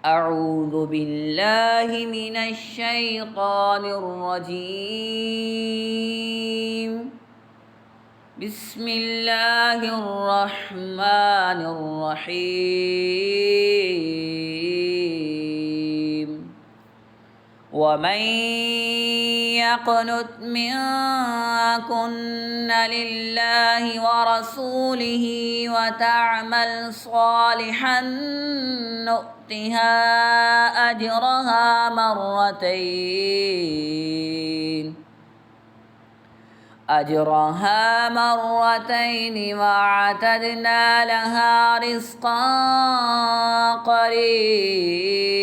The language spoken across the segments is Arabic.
أعوذ بالله من الشيطان الرجيم. بسم الله الرحمن الرحيم. ومن يقنت منكن لله ورسوله وتعمل صالحا نؤتها أجرها مرتين وأعتدنا لها رزقا كريما.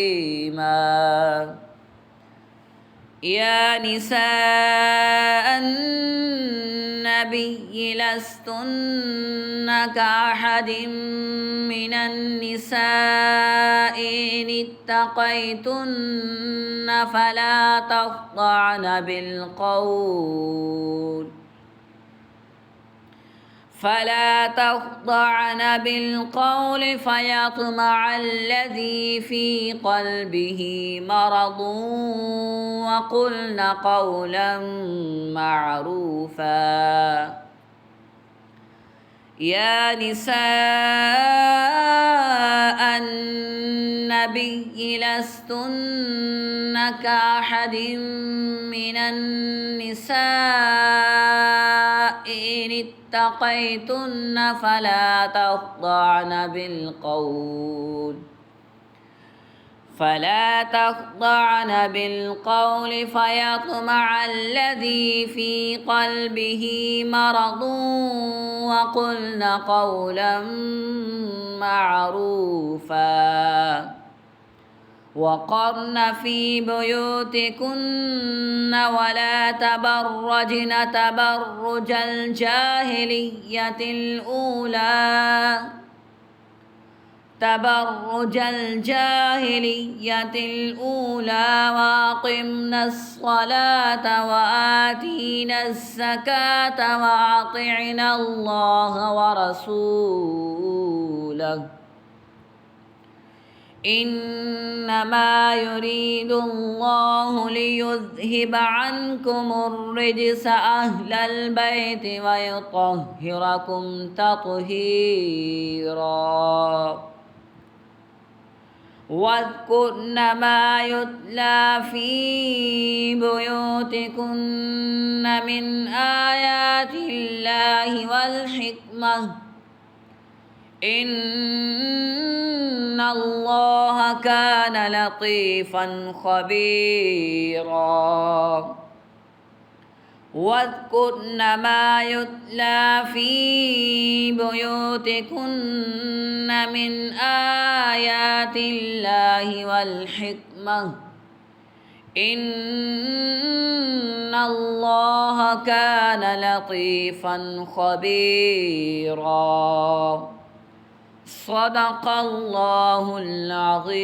يا نساء النبي لستن كأحد من النساء إن اتقيتن فلا تخضعن بالقول فيطمع الذي في قلبه مرض وقلن قولا معروفا. يا نساء النبي لستن كأحد من النساء إن اتقيتن فلا تخضعن بالقول فيطمع الذي في قلبه مرض وقلن قولا معروفا. وقرن في بيوتكن ولا تبرجن تبرج الجاهلية الأولى وأقمنا الصلاة وآتينا الزكاة وأطعنا الله ورسوله إنما يريد الله ليذهب عنكم الرجس أهل البيت ويطهركم تطهيرا. واذكرن ما يتلى في بيوتكن من آيات الله والحكمة إن الله كان لطيفا خبيرا. واذكرن ما يتلى في بيوتكن من آيات الله والحكمة إن الله كان لطيفا خبيرا. صدق الله العظيم.